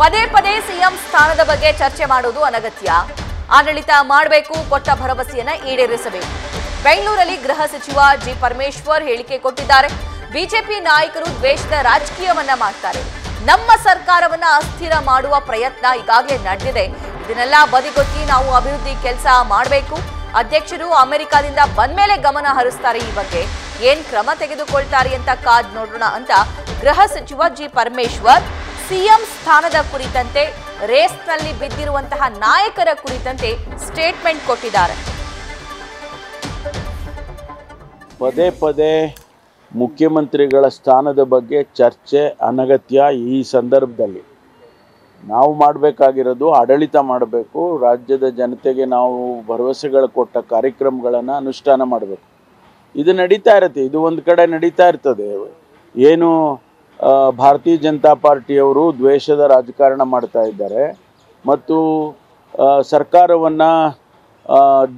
ಪದೇ ಪದೇ ಸಿಎಂ ಸ್ಥಾನದ ಬಗ್ಗೆ ಚರ್ಚೆ ಮಾಡುವುದು ಅನಗತ್ಯ. ಆಡಳಿತ ಮಾಡಬೇಕು, ಕೊಟ್ಟ ಭರವಸೆಯನ್ನ ಈಡೇರಿಸಬೇಕು. ಬೆಂಗಳೂರಲ್ಲಿ ಗೃಹ ಸಚಿವ ಜಿ ಪರಮೇಶ್ವರ್ ಹೇಳಿಕೆ ಕೊಟ್ಟಿದ್ದಾರೆ. ಬಿಜೆಪಿ ನಾಯಕರು ದ್ವೇಷದ ರಾಜಕೀಯವನ್ನ ಮಾಡ್ತಾರೆ. ನಮ್ಮ ಸರ್ಕಾರವನ್ನ ಅಸ್ಥಿರ ಮಾಡುವ ಪ್ರಯತ್ನ ಈಗಾಗಲೇ ನಡೆದಿದೆ. ಇದನ್ನೆಲ್ಲ ಬದಿಗೊತ್ತಿ ನಾವು ಅಭಿವೃದ್ಧಿ ಕೆಲಸ ಮಾಡಬೇಕು. ಅಧ್ಯಕ್ಷರು ಅಮೆರಿಕಾದಿಂದ ಬಂದ್ಮೇಲೆ ಗಮನ ಹರಿಸ್ತಾರೆ. ಈ ಬಗ್ಗೆ ಏನ್ ಕ್ರಮ ತೆಗೆದುಕೊಳ್ತಾರೆ ಅಂತ ಕಾದ್ ನೋಡೋಣ ಅಂತ ಗೃಹ ಸಚಿವ ಜಿ ಪರಮೇಶ್ವರ್ ಸಿಎಂ ಸ್ಥಾನದ ಕುರಿತಂತೆ, ರೇಸ್ನಲ್ಲಿ ಬಿದ್ದಿರುವಂತಹ ನಾಯಕರ ಕುರಿತಂತೆ ಸ್ಟೇಟ್ಮೆಂಟ್ ಕೊಟ್ಟಿದ್ದಾರೆ. ಪದೇ ಪದೇ ಮುಖ್ಯಮಂತ್ರಿಗಳ ಸ್ಥಾನದ ಬಗ್ಗೆ ಚರ್ಚೆ ಅನಗತ್ಯ. ಈ ಸಂದರ್ಭದಲ್ಲಿ ನಾವು ಮಾಡಬೇಕಾಗಿರೋದು ಆಡಳಿತ ಮಾಡಬೇಕು. ರಾಜ್ಯದ ಜನತೆಗೆ ನಾವು ಭರವಸೆಗಳು ಕೊಟ್ಟ ಕಾರ್ಯಕ್ರಮಗಳನ್ನು ಅನುಷ್ಠಾನ ಮಾಡಬೇಕು. ಇದು ನಡೀತಾ ಇರುತ್ತೆ, ಇದು ಒಂದು ಕಡೆ ನಡೀತಾ ಇರ್ತದೆ. ಏನು ಭಾರತೀಯ ಜನತಾ ಪಾರ್ಟಿಯವರು ದ್ವೇಷದ ರಾಜಕಾರಣ ಮಾಡ್ತಾ ಇದ್ದಾರೆ ಮತ್ತು ಸರ್ಕಾರವನ್ನು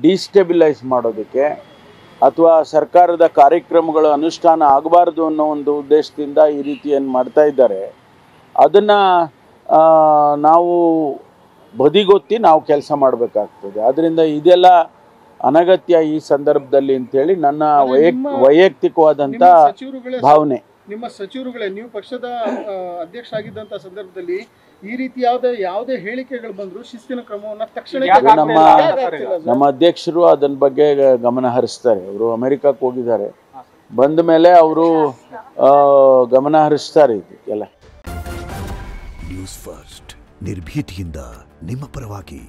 ಡಿಸ್ಟೆಬಿಲೈಸ್ ಮಾಡೋದಕ್ಕೆ ಅಥವಾ ಸರ್ಕಾರದ ಕಾರ್ಯಕ್ರಮಗಳು ಅನುಷ್ಠಾನ ಆಗಬಾರ್ದು ಅನ್ನೋ ಒಂದು ಉದ್ದೇಶದಿಂದ ಈ ರೀತಿ ಏನು ಮಾಡ್ತಾ ಇದ್ದಾರೆ. ಅದನ್ನು ನಾವು ಬದಿಗೊತ್ತಿ ನಾವು ಕೆಲಸ ಮಾಡಬೇಕಾಗ್ತದೆ. ಆದ್ದರಿಂದ ಇದೆಲ್ಲ ಅನಗತ್ಯ ಈ ಸಂದರ್ಭದಲ್ಲಿ ಅಂತೇಳಿ ನನ್ನ ವೈಯಕ್ತಿಕವಾದಂಥ ಭಾವನೆ. ನಿಮ್ಮ ಸಚಿವರುಗಳೇ, ನೀವು ಪಕ್ಷದ ಅಧ್ಯಕ್ಷ ಆಗಿದ್ದಂಥ ಸಂದರ್ಭದಲ್ಲಿ ಈ ರೀತಿ ಯಾವುದೇ ಹೇಳಿಕೆಗಳು ಬಂದರೂ ಶಿಸ್ತಿನ ಕ್ರಮವನ್ನು ತಕ್ಷಣ ನಮ್ಮ ಅಧ್ಯಕ್ಷರು ಅದನ್ನ ಬಗ್ಗೆ ಗಮನ ಹರಿಸ್ತಾರೆ. ಅವರು ಅಮೆರಿಕಕ್ಕೆ ಹೋಗಿದ್ದಾರೆ, ಬಂದ ಮೇಲೆ ಅವರು ಗಮನ ಹರಿಸ್ತಾರೆ ಇದಕ್ಕೆಲ್ಲ. ನ್ಯೂಸ್ ಫಸ್ಟ್ ನಿರ್ಭೀತಿಯಿಂದ ನಿಮ್ಮ ಪರವಾಗಿ.